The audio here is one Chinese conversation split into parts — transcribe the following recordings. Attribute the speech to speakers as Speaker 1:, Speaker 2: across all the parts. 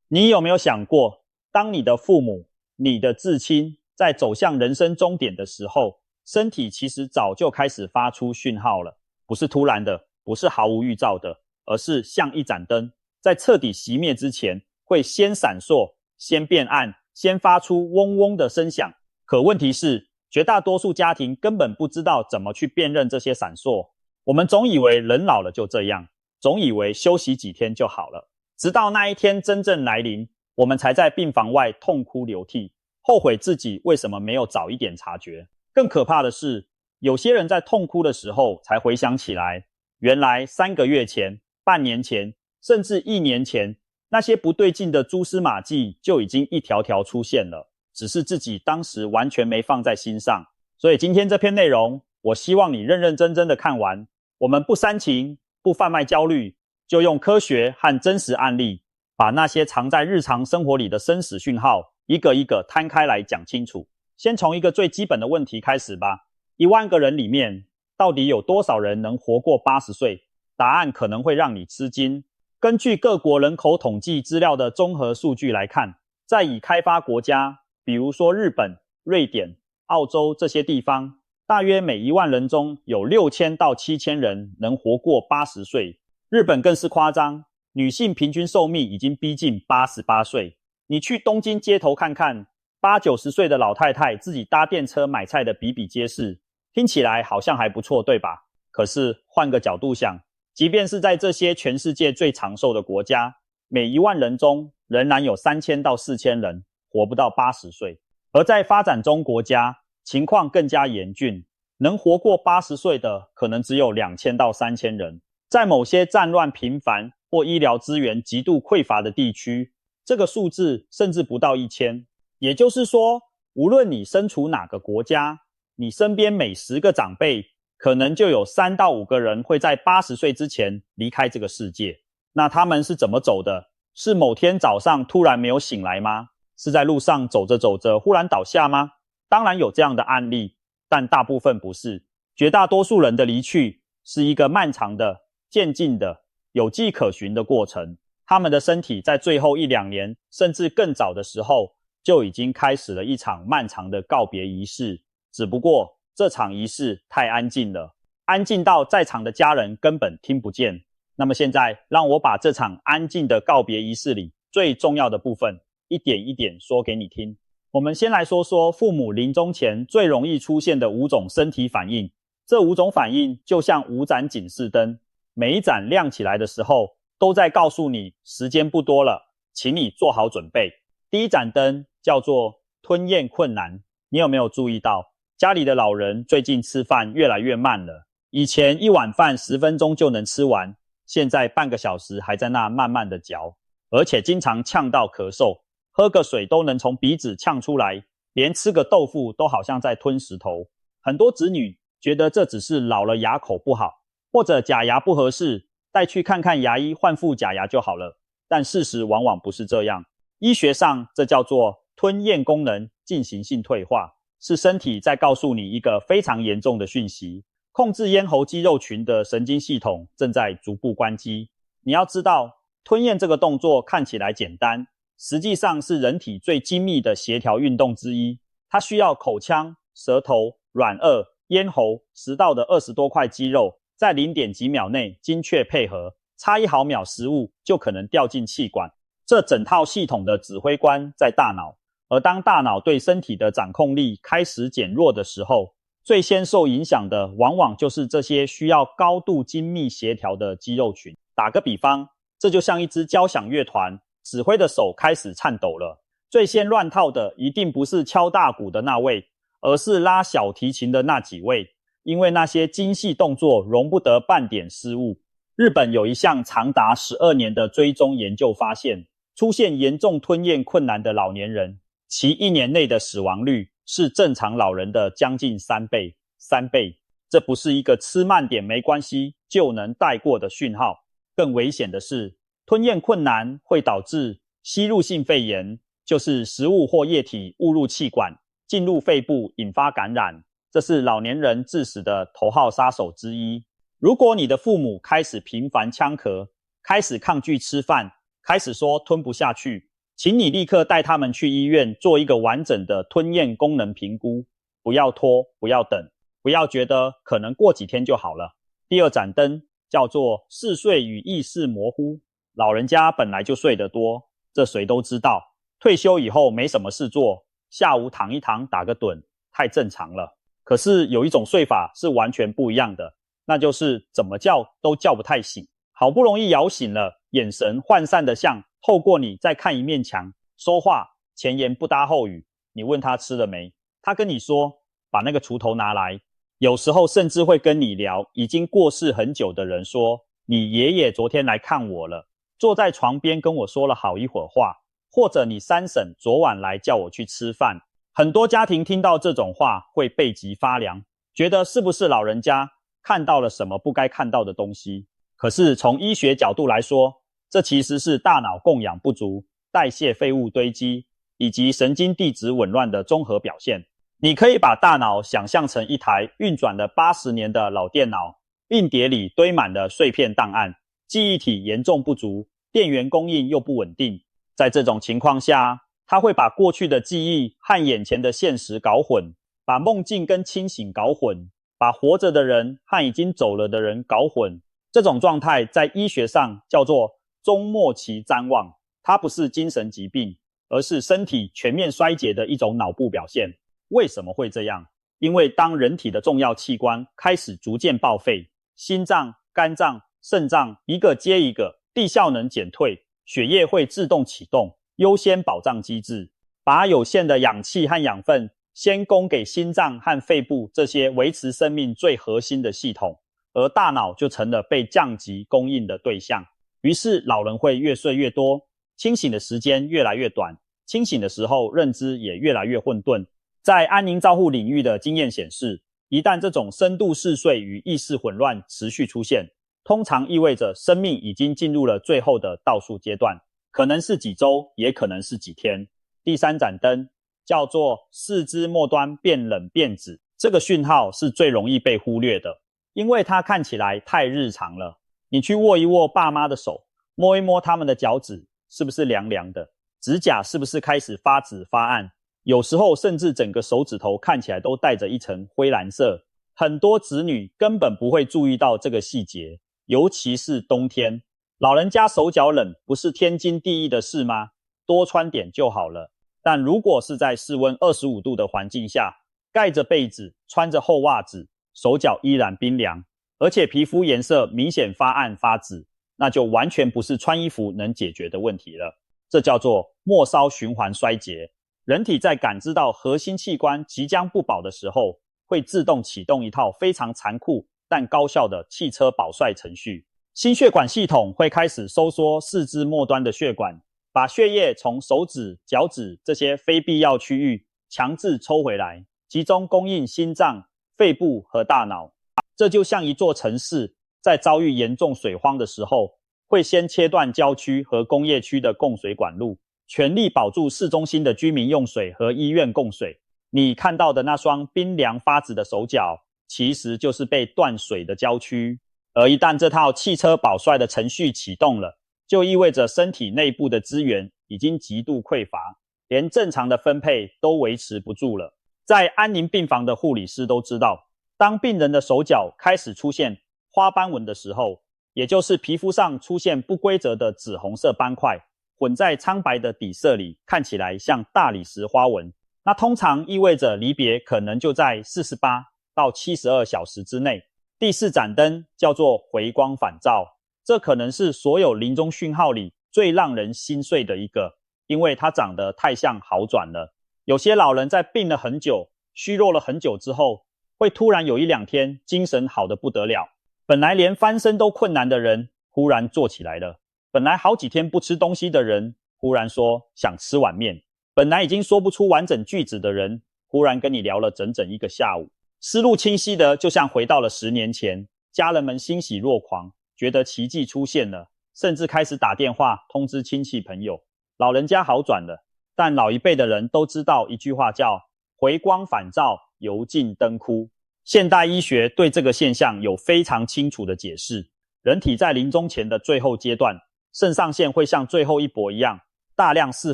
Speaker 1: 你有没有想过，当你的父母、你的至亲在走向人生终点的时候，身体其实早就开始发出讯号了，不是突然的，不是毫无预兆的，而是像一盏灯，在彻底熄灭之前，会先闪烁，先变暗，先发出嗡嗡的声响。可问题是，绝大多数家庭根本不知道怎么去辨认这些闪烁。我们总以为人老了就这样，总以为休息几天就好了。直到那一天真正来临，我们才在病房外痛哭流涕，后悔自己为什么没有早一点察觉。更可怕的是，有些人在痛哭的时候才回想起来，原来3个月前、半年前，甚至1年前，那些不对劲的蛛丝马迹就已经一条条出现了，只是自己当时完全没放在心上。所以今天这篇内容，我希望你认认真真的看完。我们不煽情，不贩卖焦虑，就用科学和真实案例，把那些藏在日常生活里的生死讯号，一个一个摊开来讲清楚。先从一个最基本的问题开始吧。1万个人里面，到底有多少人能活过80岁？答案可能会让你吃惊。根据各国人口统计资料的综合数据来看，在已开发国家，比如说日本、瑞典、澳洲这些地方，大约每1万人中有6000到7000人能活过80岁。日本更是夸张，女性平均寿命已经逼近88岁。你去东京街头看看，80、90岁的老太太自己搭电车买菜的比比皆是，听起来好像还不错，对吧？可是换个角度想，即便是在这些全世界最长寿的国家，每1万人中仍然有3000到4000人活不到80岁。而在发展中国家，情况更加严峻，能活过80岁的可能只有2000到3000人。在某些战乱频繁或医疗资源极度匮乏的地区，这个数字甚至不到1000。也就是说，无论你身处哪个国家，你身边每10个长辈，可能就有3到5个人会在80岁之前离开这个世界。那他们是怎么走的？是某天早上突然没有醒来吗？是在路上走着走着忽然倒下吗？当然有这样的案例，但大部分不是。绝大多数人的离去是一个漫长的、渐进的、有迹可循的过程。他们的身体在最后1、2年，甚至更早的时候，就已经开始了一场漫长的告别仪式。只不过这场仪式太安静了，安静到在场的家人根本听不见。那么现在，让我把这场安静的告别仪式里最重要的部分，一点一点说给你听。我们先来说说父母临终前最容易出现的5种身体反应。这5种反应就像5盏警示灯，每一盏亮起来的时候，都在告诉你时间不多了，请你做好准备。第一盏灯叫做吞咽困难。你有没有注意到，家里的老人最近吃饭越来越慢了？以前1碗饭10分钟就能吃完，现在半个小时还在那慢慢的嚼，而且经常呛到咳嗽，喝个水都能从鼻子呛出来，连吃个豆腐都好像在吞石头。很多子女觉得这只是老了牙口不好，或者假牙不合适，带去看看牙医换副假牙就好了。但事实往往不是这样。医学上这叫做吞咽功能进行性退化，是身体在告诉你一个非常严重的讯息，控制咽喉肌肉群的神经系统正在逐步关机。你要知道，吞咽这个动作看起来简单，实际上是人体最精密的协调运动之一。它需要口腔、舌头、软腭、咽喉、食道的20多块肌肉在0.几秒内精确配合，差1毫秒食物就可能掉进气管。这整套系统的指挥官在大脑，而当大脑对身体的掌控力开始减弱的时候，最先受影响的往往就是这些需要高度精密协调的肌肉群。打个比方，这就像一支交响乐团，指挥的手开始颤抖了。最先乱套的一定不是敲大鼓的那位，而是拉小提琴的那几位，因为那些精细动作容不得半点失误。日本有一项长达12年的追踪研究发现，出现严重吞咽困难的老年人，其1年内的死亡率是正常老人的将近3倍。3倍，这不是一个吃慢点没关系就能带过的讯号。更危险的是，吞咽困难会导致吸入性肺炎，就是食物或液体误入气管，进入肺部引发感染，这是老年人致死的头号杀手之一。如果你的父母开始频繁呛咳，开始抗拒吃饭，开始说吞不下去，请你立刻带他们去医院做一个完整的吞咽功能评估，不要拖，不要等，不要觉得可能过几天就好了。第二盏灯叫做嗜睡与意识模糊，老人家本来就睡得多，这谁都知道，退休以后没什么事做，下午躺一躺打个盹，太正常了。可是有一种睡法是完全不一样的，那就是怎么叫都叫不太醒，好不容易摇醒了，眼神涣散的像透过你再看一面墙，说话前言不搭后语，你问他吃了没，他跟你说把那个锄头拿来，有时候甚至会跟你聊已经过世很久的人，说你爷爷昨天来看我了，坐在床边跟我说了好一会儿话，或者你三婶昨晚来叫我去吃饭。很多家庭听到这种话会背脊发凉，觉得是不是老人家看到了什么不该看到的东西。可是从医学角度来说，这其实是大脑供氧不足、代谢废物堆积以及神经递质紊乱的综合表现。你可以把大脑想象成一台运转了80年的老电脑，硬碟里堆满了碎片档案，记忆体严重不足，电源供应又不稳定。在这种情况下，它会把过去的记忆和眼前的现实搞混，把梦境跟清醒搞混，把活着的人和已经走了的人搞混。这种状态在医学上叫做终末期谵妄，它不是精神疾病，而是身体全面衰竭的一种脑部表现。为什么会这样？因为当人体的重要器官开始逐渐报废，心脏、肝脏、肾脏一个接一个，地效能减退，血液会自动启动优先保障机制，把有限的氧气和养分先供给心脏和肺部这些维持生命最核心的系统，而大脑就成了被降级供应的对象。于是老人会越睡越多，清醒的时间越来越短，清醒的时候认知也越来越混沌。在安宁照护领域的经验显示，一旦这种深度嗜睡与意识混乱持续出现，通常意味着生命已经进入了最后的倒数阶段，可能是几周，也可能是几天。第三盏灯叫做四肢末端变冷变紫，这个讯号是最容易被忽略的，因为它看起来太日常了。你去握一握爸妈的手，摸一摸他们的脚趾，是不是凉凉的？指甲是不是开始发紫发暗？有时候甚至整个手指头看起来都带着一层灰蓝色。很多子女根本不会注意到这个细节，尤其是冬天。老人家手脚冷不是天经地义的事吗？多穿点就好了。但如果是在室温25度的环境下，盖着被子，穿着厚袜子，手脚依然冰凉，而且皮肤颜色明显发暗发紫，那就完全不是穿衣服能解决的问题了。这叫做末梢循环衰竭。人体在感知到核心器官即将不保的时候，会自动启动一套非常残酷但高效的汽车保帅程序。心血管系统会开始收缩四肢末端的血管，把血液从手指、脚趾这些非必要区域强制抽回来，集中供应心脏、肺部和大脑。这就像一座城市在遭遇严重水荒的时候，会先切断郊区和工业区的供水管路，全力保住市中心的居民用水和医院供水。你看到的那双冰凉发紫的手脚，其实就是被断水的郊区。而一旦这套汽车保帅的程序启动了，就意味着身体内部的资源已经极度匮乏，连正常的分配都维持不住了。在安宁病房的护理师都知道，当病人的手脚开始出现花斑纹的时候，也就是皮肤上出现不规则的紫红色斑块，混在苍白的底色里，看起来像大理石花纹，那通常意味着离别可能就在48到72小时之内。第四盏灯叫做回光返照，这可能是所有临终讯号里最让人心碎的一个，因为它长得太像好转了。有些老人在病了很久、虚弱了很久之后，会突然有1-2天精神好得不得了，本来连翻身都困难的人忽然坐起来了，本来好几天不吃东西的人忽然说想吃碗面，本来已经说不出完整句子的人忽然跟你聊了整整1个下午。思路清晰的就像回到了10年前，家人们欣喜若狂，觉得奇迹出现了，甚至开始打电话通知亲戚朋友，老人家好转了。但老一辈的人都知道一句话叫回光返照，油尽灯枯。现代医学对这个现象有非常清楚的解释。人体在临终前的最后阶段，肾上腺会像最后一搏一样，大量释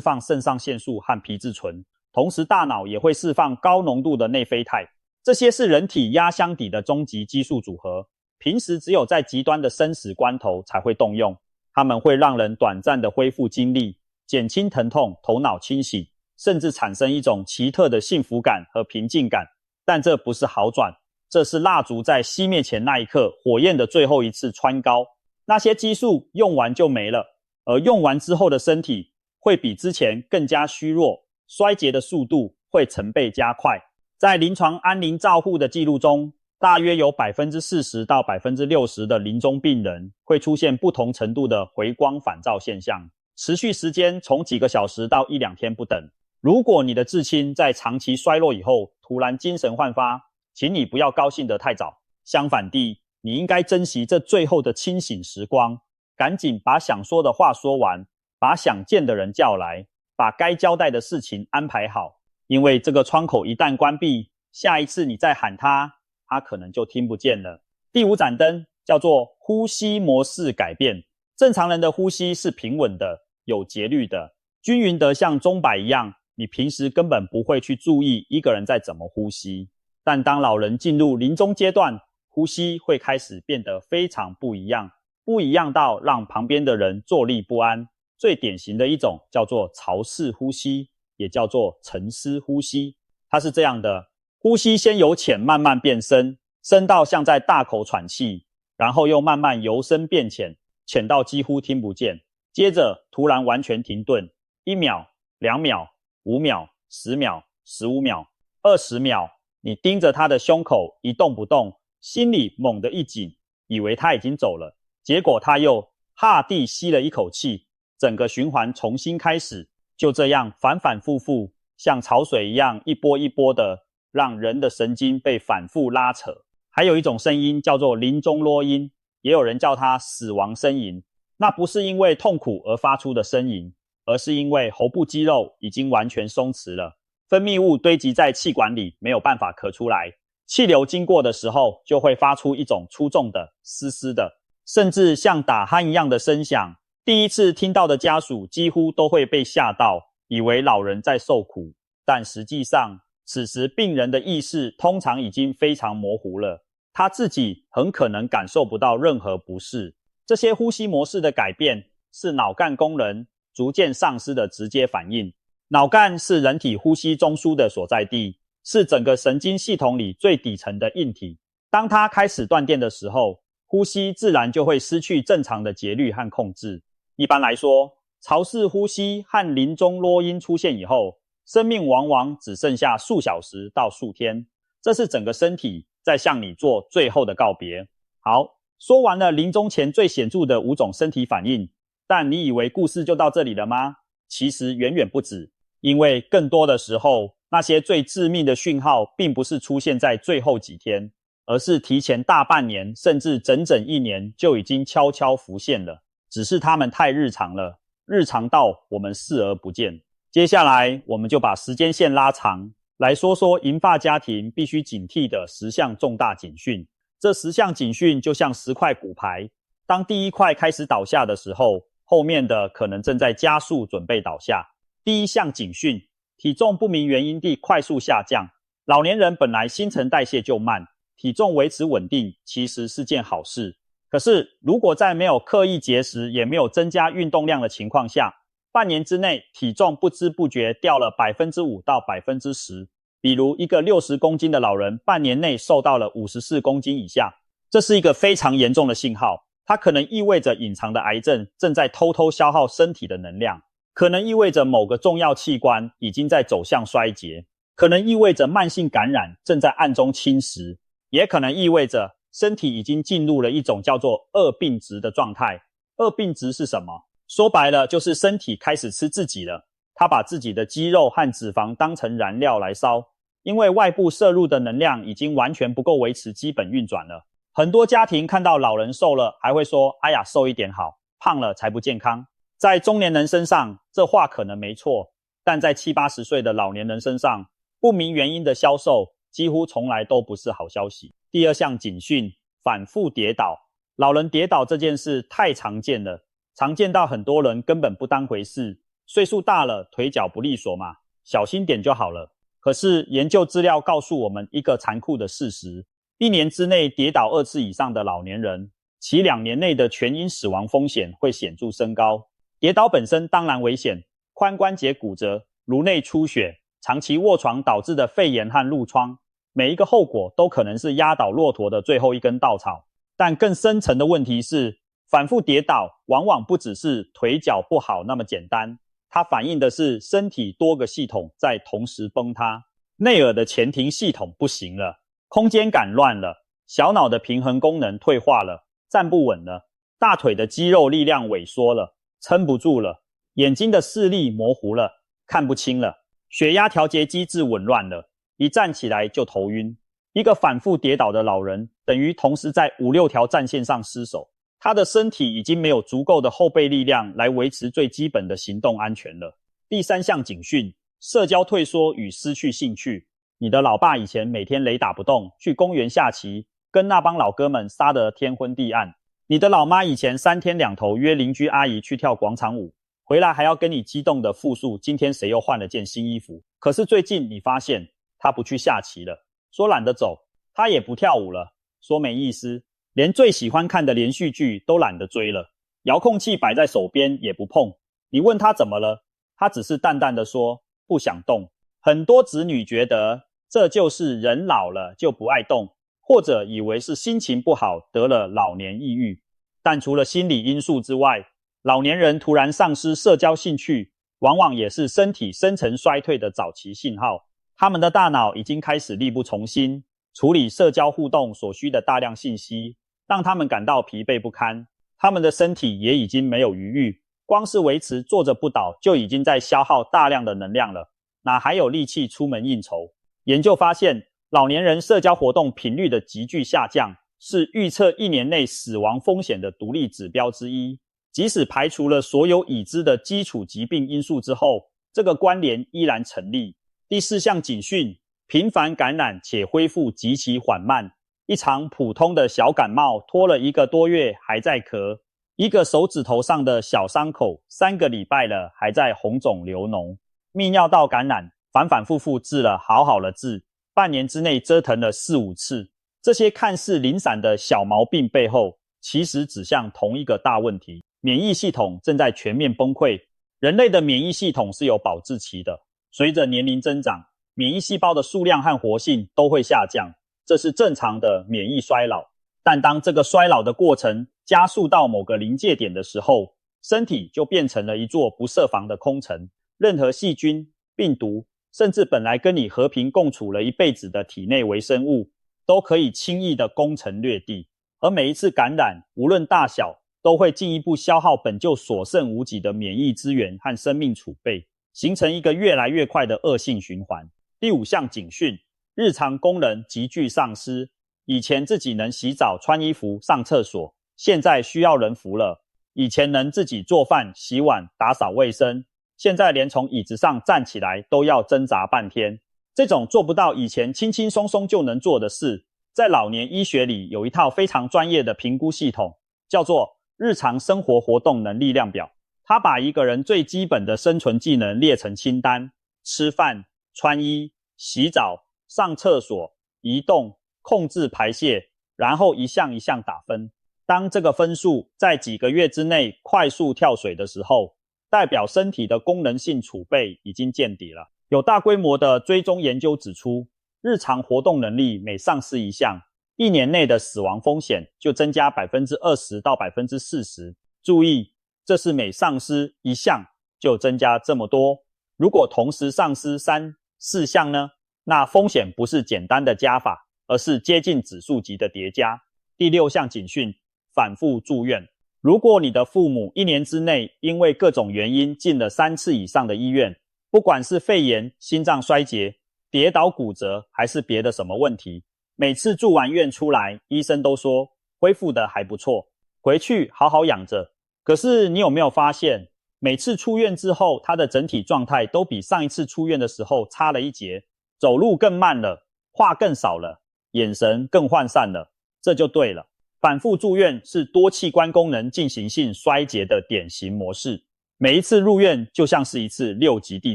Speaker 1: 放肾上腺素和皮质醇，同时大脑也会释放高浓度的内啡肽，这些是人体压箱底的终极激素组合，平时只有在极端的生死关头才会动用。它们会让人短暂的恢复精力，减轻疼痛，头脑清醒，甚至产生一种奇特的幸福感和平静感。但这不是好转，这是蜡烛在熄灭前那一刻火焰的最后一次蹿高。那些激素用完就没了，而用完之后的身体会比之前更加虚弱，衰竭的速度会成倍加快。在临床安宁照护的记录中，大约有 40% 到 60% 的临终病人会出现不同程度的回光返照现象，持续时间从几个小时到1-2天不等。如果你的至亲在长期衰弱以后突然精神焕发，请你不要高兴得太早，相反地，你应该珍惜这最后的清醒时光，赶紧把想说的话说完，把想见的人叫来，把该交代的事情安排好，因为这个窗口一旦关闭，下一次你再喊他，他可能就听不见了。第5盏灯叫做呼吸模式改变。正常人的呼吸是平稳的，有节律的，均匀得像钟摆一样，你平时根本不会去注意一个人在怎么呼吸。但当老人进入临终阶段，呼吸会开始变得非常不一样，不一样到让旁边的人坐立不安。最典型的一种叫做潮式呼吸，也叫做沉思呼吸。它是这样的，呼吸先由浅慢慢变深，深到像在大口喘气，然后又慢慢由深变浅，浅到几乎听不见，接着突然完全停顿，1秒、2秒、5秒、10秒、15秒、20秒，你盯着他的胸口一动不动，心里猛地一紧，以为他已经走了，结果他又哈地吸了一口气，整个循环重新开始，就这样反反复复，像潮水一样一波一波的，让人的神经被反复拉扯。还有一种声音叫做临终啰音，也有人叫它死亡呻吟，那不是因为痛苦而发出的呻吟，而是因为喉部肌肉已经完全松弛了，分泌物堆积在气管里，没有办法咳出来，气流经过的时候就会发出一种粗重的嘶嘶的，甚至像打鼾一样的声响。第一次听到的家属几乎都会被吓到，以为老人在受苦，但实际上此时病人的意识通常已经非常模糊了，他自己很可能感受不到任何不适。这些呼吸模式的改变是脑干功能逐渐丧失的直接反应。脑干是人体呼吸中枢的所在地，是整个神经系统里最底层的硬体。当它开始断电的时候，呼吸自然就会失去正常的节律和控制。一般来说，潮式呼吸和临终啰音出现以后，生命往往只剩下数小时到数天，这是整个身体在向你做最后的告别。好，说完了临终前最显著的5种身体反应，但你以为故事就到这里了吗？其实远远不止，因为更多的时候，那些最致命的讯号并不是出现在最后几天，而是提前大半年甚至整整1年就已经悄悄浮现了，只是它们太日常了，日常到我们视而不见。接下来我们就把时间线拉长，来说说银发家庭必须警惕的10项重大警讯。这10项警讯就像10块骨牌，当第1块开始倒下的时候，后面的可能正在加速准备倒下。第1项警讯，体重不明原因地快速下降。老年人本来新陈代谢就慢，体重维持稳定其实是件好事。可是如果在没有刻意节食也没有增加运动量的情况下，半年之内体重不知不觉掉了 5% 到 10%， 比如一个60公斤的老人半年内瘦到了54公斤以下，这是一个非常严重的信号，它可能意味着隐藏的癌症正在偷偷消耗身体的能量，可能意味着某个重要器官已经在走向衰竭，可能意味着慢性感染正在暗中侵蚀，也可能意味着身体已经进入了一种叫做恶病值的状态。恶病值是什么？说白了就是身体开始吃自己了，它把自己的肌肉和脂肪当成燃料来烧，因为外部摄入的能量已经完全不够维持基本运转了。很多家庭看到老人瘦了还会说，哎呀，瘦一点好，胖了才不健康。在中年人身上这话可能没错，但在70、80岁的老年人身上，不明原因的消瘦几乎从来都不是好消息。第2项警讯，反复跌倒。老人跌倒这件事太常见了，常见到很多人根本不当回事，岁数大了，腿脚不利索嘛，小心点就好了。可是研究资料告诉我们一个残酷的事实，1年之内跌倒2次以上的老年人，其2年内的全因死亡风险会显著升高。跌倒本身当然危险，髋关节骨折、颅内出血、长期卧床导致的肺炎和褥疮，每一个后果都可能是压倒骆驼的最后一根稻草。但更深层的问题是，反复跌倒往往不只是腿脚不好那么简单，它反映的是身体多个系统在同时崩塌。内耳的前庭系统不行了，空间感乱了，小脑的平衡功能退化了，站不稳了，大腿的肌肉力量萎缩了，撑不住了，眼睛的视力模糊了，看不清了，血压调节机制紊乱了，一站起来就头晕。一个反复跌倒的老人，等于同时在5、6条战线上失守，他的身体已经没有足够的后备力量来维持最基本的行动安全了。第3项警讯，社交退缩与失去兴趣。你的老爸以前每天雷打不动，去公园下棋，跟那帮老哥们杀得天昏地暗。你的老妈以前3天2头约邻居阿姨去跳广场舞，回来还要跟你激动的复述今天谁又换了件新衣服。可是最近你发现他不去下棋了，说懒得走，他也不跳舞了，说没意思，连最喜欢看的连续剧都懒得追了，遥控器摆在手边也不碰。你问他怎么了，他只是淡淡的说不想动。很多子女觉得这就是人老了就不爱动，或者以为是心情不好得了老年抑郁。但除了心理因素之外，老年人突然丧失社交兴趣，往往也是身体深层衰退的早期信号。他们的大脑已经开始力不从心，处理社交互动所需的大量信息，让他们感到疲惫不堪。他们的身体也已经没有余裕，光是维持坐着不倒就已经在消耗大量的能量了，哪还有力气出门应酬？研究发现，老年人社交活动频率的急剧下降，是预测1年内死亡风险的独立指标之一。即使排除了所有已知的基础疾病因素之后，这个关联依然成立。第4项警讯，频繁感染且恢复极其缓慢。一场普通的小感冒拖了1个多月还在咳，一个手指头上的小伤口3个礼拜了还在红肿流脓。泌尿道感染反反复复治了好好的治，半年之内折腾了4、5次。这些看似零散的小毛病背后，其实指向同一个大问题：免疫系统正在全面崩溃。人类的免疫系统是有保质期的，随着年龄增长，免疫细胞的数量和活性都会下降，这是正常的免疫衰老。但当这个衰老的过程加速到某个临界点的时候，身体就变成了一座不设防的空城，任何细菌、病毒，甚至本来跟你和平共处了一辈子的体内微生物，都可以轻易的攻城略地。而每一次感染，无论大小，都会进一步消耗本就所剩无几的免疫资源和生命储备，形成一个越来越快的恶性循环。第5项警讯，日常功能急剧丧失。以前自己能洗澡、穿衣服、上厕所，现在需要人扶了。以前能自己做饭、洗碗、打扫卫生，现在连从椅子上站起来都要挣扎半天。这种做不到以前轻轻松松就能做的事，在老年医学里有一套非常专业的评估系统，叫做日常生活活动能力量表。它把一个人最基本的生存技能列成清单：吃饭、穿衣、洗澡、上厕所、移动、控制排泄，然后一项一项打分。当这个分数在几个月之内快速跳水的时候，代表身体的功能性储备已经见底了。有大规模的追踪研究指出，日常活动能力每丧失一项，1年内的死亡风险就增加 20% 到 40%。 注意，这是每丧失一项就增加这么多。如果同时丧失3、4项呢？那风险不是简单的加法，而是接近指数级的叠加。第6项警讯，反复住院。如果你的父母1年之内因为各种原因进了3次以上的医院，不管是肺炎、心脏衰竭、跌倒骨折还是别的什么问题，每次住完院出来，医生都说恢复得还不错，回去好好养着。可是你有没有发现，每次出院之后，他的整体状态都比上一次出院的时候差了一截，走路更慢了，话更少了，眼神更涣散了。这就对了，反复住院是多器官功能进行性衰竭的典型模式。每一次入院就像是一次6级地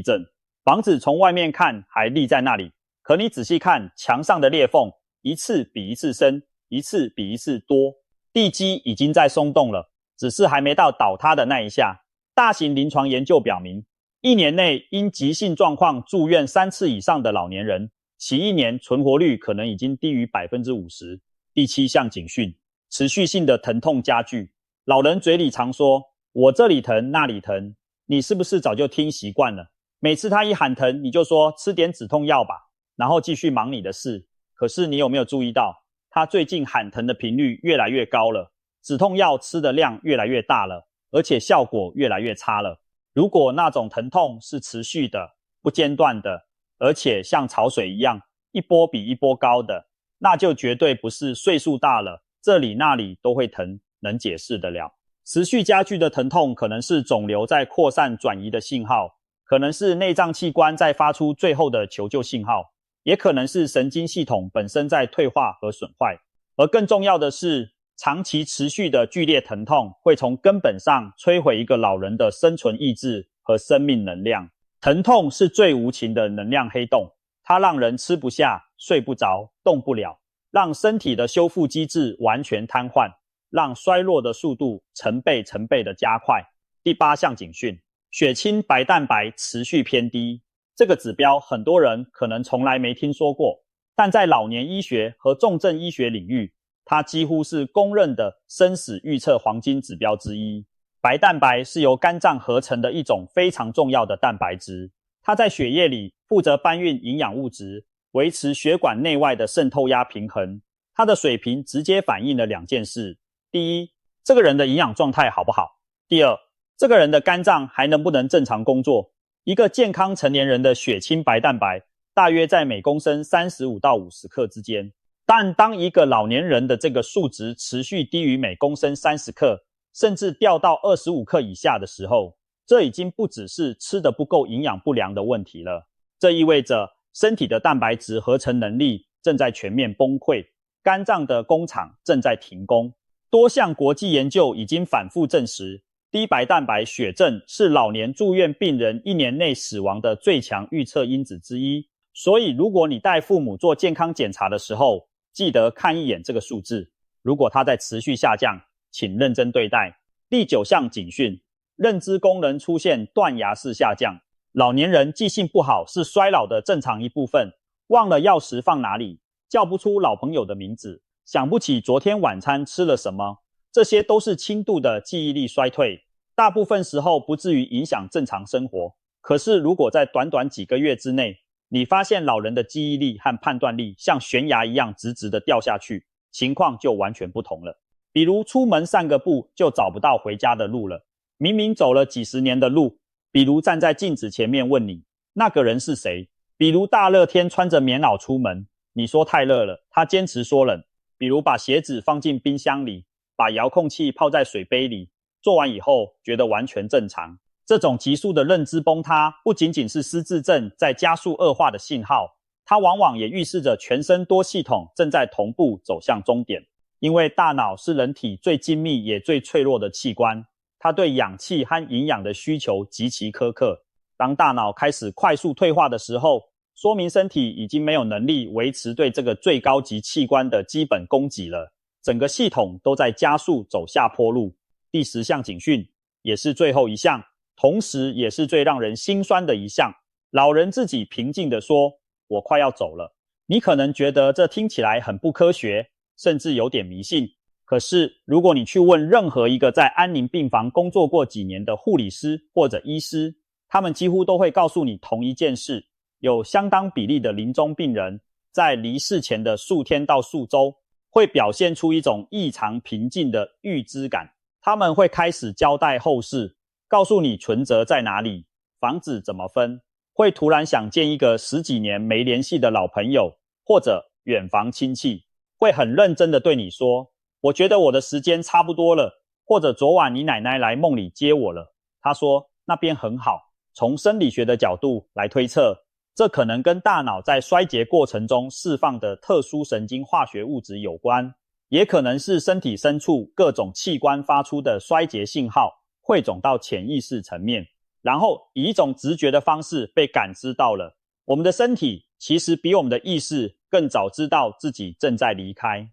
Speaker 1: 震，房子从外面看还立在那里，可你仔细看墙上的裂缝，一次比一次深，一次比一次多，地基已经在松动了，只是还没到倒塌的那一下。大型临床研究表明，1年内因急性状况住院3次以上的老年人，其1年存活率可能已经低于 50%。 第7项警讯，持续性的疼痛加剧。老人嘴里常说我这里疼那里疼，你是不是早就听习惯了？每次他一喊疼，你就说吃点止痛药吧，然后继续忙你的事。可是你有没有注意到，他最近喊疼的频率越来越高了，止痛药吃的量越来越大了，而且效果越来越差了。如果那种疼痛是持续的、不间断的，而且像潮水一样一波比一波高的，那就绝对不是岁数大了这里那里都会疼能解释得了。持续加剧的疼痛可能是肿瘤在扩散转移的信号，可能是内脏器官在发出最后的求救信号，也可能是神经系统本身在退化和损坏。而更重要的是，长期持续的剧烈疼痛会从根本上摧毁一个老人的生存意志和生命能量。疼痛是最无情的能量黑洞，它让人吃不下、睡不着、动不了，让身体的修复机制完全瘫痪，让衰落的速度成倍的加快。第8项警讯，血清白蛋白持续偏低。这个指标很多人可能从来没听说过，但在老年医学和重症医学领域，它几乎是公认的生死预测黄金指标之一。白蛋白是由肝脏合成的一种非常重要的蛋白质，它在血液里负责搬运营养物质，维持血管内外的渗透压平衡。它的水平直接反映了2件事：第一，这个人的营养状态好不好；第二，这个人的肝脏还能不能正常工作。一个健康成年人的血清白蛋白大约在每公升35到50克之间，但当一个老年人的这个数值持续低于每公升30克，甚至掉到25克以下的时候，这已经不只是吃得不够营养不良的问题了。这意味着身体的蛋白质合成能力正在全面崩溃，肝脏的工厂正在停工。多项国际研究已经反复证实，低白蛋白血症是老年住院病人1年内死亡的最强预测因子之一。所以如果你带父母做健康检查的时候，记得看一眼这个数字，如果它在持续下降，请认真对待。第9项警讯，认知功能出现断崖式下降。老年人记性不好是衰老的正常一部分，忘了钥匙放哪里，叫不出老朋友的名字，想不起昨天晚餐吃了什么，这些都是轻度的记忆力衰退，大部分时候不至于影响正常生活。可是如果在短短几个月之内，你发现老人的记忆力和判断力像悬崖一样直直的掉下去，情况就完全不同了。比如出门散个步就找不到回家的路了，明明走了几十年的路。比如站在镜子前面问你那个人是谁，比如大热天穿着棉袄出门，你说太热了，他坚持说冷。比如把鞋子放进冰箱里，把遥控器泡在水杯里，做完以后觉得完全正常。这种急速的认知崩塌不仅仅是失智症在加速恶化的信号，它往往也预示着全身多系统正在同步走向终点。因为大脑是人体最精密也最脆弱的器官，它对氧气和营养的需求极其苛刻。当大脑开始快速退化的时候，说明身体已经没有能力维持对这个最高级器官的基本供给了，整个系统都在加速走下坡路。第10项警讯，也是最后一项，同时也是最让人心酸的一项。老人自己平静地说，我快要走了。你可能觉得这听起来很不科学，甚至有点迷信。可是如果你去问任何一个在安宁病房工作过几年的护理师或者医师，他们几乎都会告诉你同一件事，有相当比例的临终病人在离世前的数天到数周会表现出一种异常平静的预知感。他们会开始交代后事，告诉你存折在哪里，房子怎么分，会突然想见一个10几年没联系的老朋友或者远房亲戚，会很认真地对你说，我觉得我的时间差不多了，或者昨晚你奶奶来梦里接我了，她说那边很好。从生理学的角度来推测，这可能跟大脑在衰竭过程中释放的特殊神经化学物质有关，也可能是身体深处各种器官发出的衰竭信号，汇总到潜意识层面，然后以一种直觉的方式被感知到了。我们的身体其实比我们的意识更早知道自己正在离开。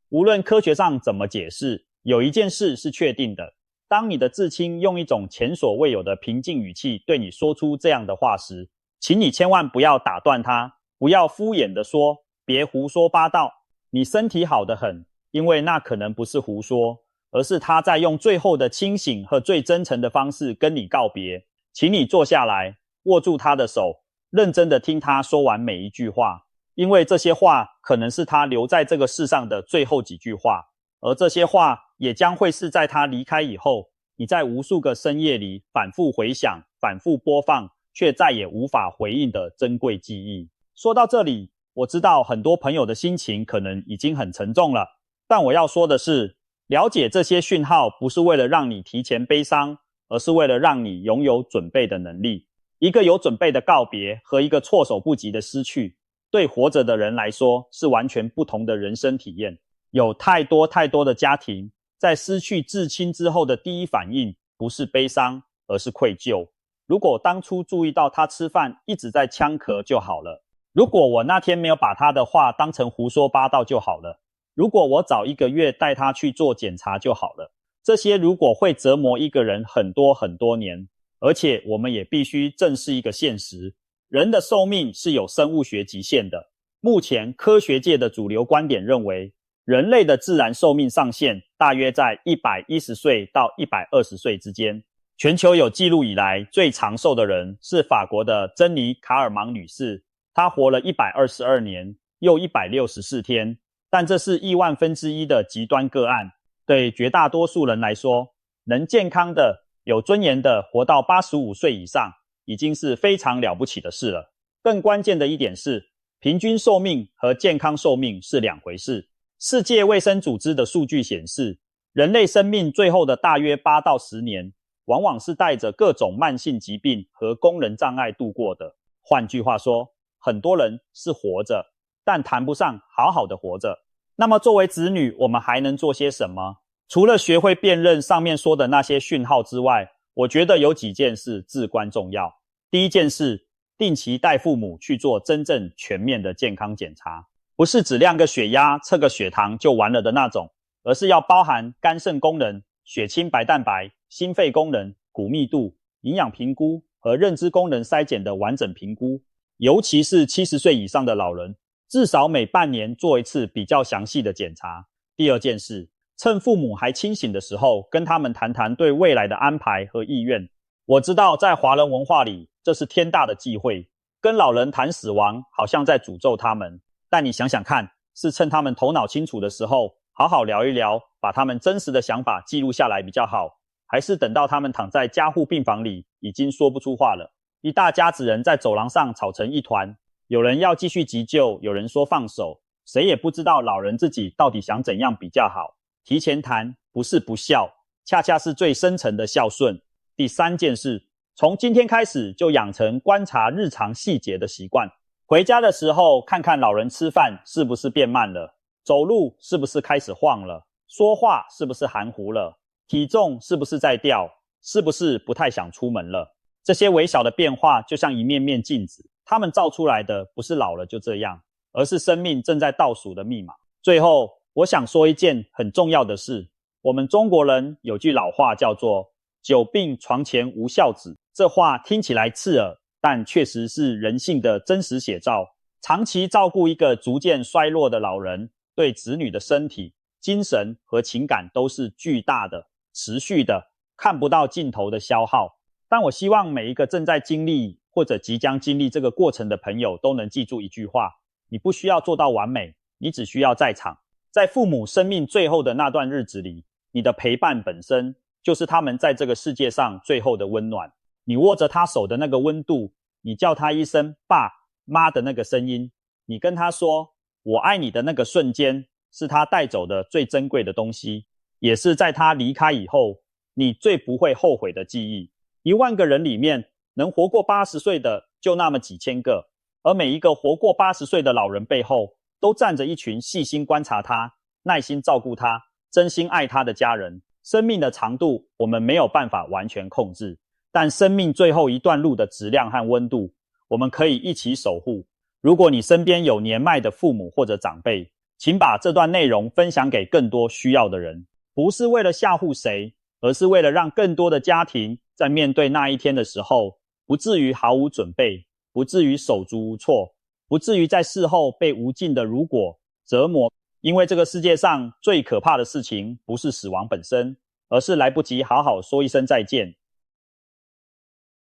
Speaker 1: 无论科学上怎么解释，有一件事是确定的，当你的至亲用一种前所未有的平静语气对你说出这样的话时，请你千万不要打断他，不要敷衍地说，别胡说八道，你身体好得很，因为那可能不是胡说，而是他在用最后的清醒和最真诚的方式跟你告别。请你坐下来，握住他的手，认真地听他说完每一句话，因为这些话可能是他留在这个世上的最后几句话，而这些话也将会是在他离开以后，你在无数个深夜里反复回想，反复播放，却再也无法回应的珍贵记忆。说到这里，我知道很多朋友的心情可能已经很沉重了，但我要说的是，了解这些讯号不是为了让你提前悲伤，而是为了让你拥有准备的能力。一个有准备的告别和一个措手不及的失去，对活着的人来说是完全不同的人生体验。有太多的家庭在失去至亲之后的第一反应不是悲伤，而是愧疚。如果当初注意到他吃饭一直在呛咳就好了，如果我那天没有把他的话当成胡说八道就好了，如果我早1个月带他去做检查就好了。这些如果会折磨一个人很多年，而且我们也必须正视一个现实，人的寿命是有生物学极限的。目前科学界的主流观点认为，人类的自然寿命上限大约在110岁到120岁之间。全球有记录以来最长寿的人是法国的珍妮·卡尔芒女士，她活了122年又164天，但这是亿万分之一的极端个案。对绝大多数人来说，能健康的、有尊严的活到85岁以上，已经是非常了不起的事了。更关键的一点是，平均寿命和健康寿命是两回事。世界卫生组织的数据显示，人类生命最后的大约8到10年，往往是带着各种慢性疾病和功能障碍度过的。换句话说，很多人是活着，但谈不上好好的活着。那么作为子女，我们还能做些什么？除了学会辨认上面说的那些讯号之外，我觉得有几件事至关重要。第一件事，定期带父母去做真正全面的健康检查，不是只量个血压、测个血糖就完了的那种，而是要包含肝肾功能、血清白蛋白、心肺功能、骨密度、营养评估和认知功能筛检的完整评估。尤其是70岁以上的老人，至少每半年做一次比较详细的检查。第二件事，趁父母还清醒的时候，跟他们谈谈对未来的安排和意愿。我知道在华人文化里，这是天大的忌讳，跟老人谈死亡好像在诅咒他们。但你想想看，是趁他们头脑清楚的时候，好好聊一聊，把他们真实的想法记录下来比较好，还是等到他们躺在加护病房里，已经说不出话了，一大家子人在走廊上吵成一团，有人要继续急救，有人说放手，谁也不知道老人自己到底想怎样比较好。提前谈不是不孝，恰恰是最深层的孝顺。第三件事，从今天开始就养成观察日常细节的习惯。回家的时候看看老人吃饭是不是变慢了，走路是不是开始晃了，说话是不是含糊了，体重是不是在掉，是不是不太想出门了。这些微小的变化就像一面面镜子，它们照出来的不是老了就这样，而是生命正在倒数的密码。最后我想说一件很重要的事，我们中国人有句老话叫做久病床前无孝子，这话听起来刺耳，但确实是人性的真实写照。长期照顾一个逐渐衰弱的老人，对子女的身体、精神和情感都是巨大的、持续的、看不到尽头的消耗。但我希望每一个正在经历或者即将经历这个过程的朋友都能记住一句话，你不需要做到完美，你只需要在场。在父母生命最后的那段日子里，你的陪伴本身就是他们在这个世界上最后的温暖。你握着他手的那个温度，你叫他一声爸妈的那个声音，你跟他说我爱你的那个瞬间，是他带走的最珍贵的东西，也是在他离开以后你最不会后悔的记忆。10000个人里面能活过80岁的就那么几千个，而每一个活过80岁的老人背后都站着一群细心观察他、耐心照顾他、真心爱他的家人。生命的长度我们没有办法完全控制，但生命最后一段路的质量和温度，我们可以一起守护。如果你身边有年迈的父母或者长辈，请把这段内容分享给更多需要的人，不是为了吓唬谁，而是为了让更多的家庭在面对那一天的时候，不至于毫无准备，不至于手足无措，不至于在事后被无尽的如果折磨。因为这个世界上最可怕的事情不是死亡本身，而是来不及好好说一声再见，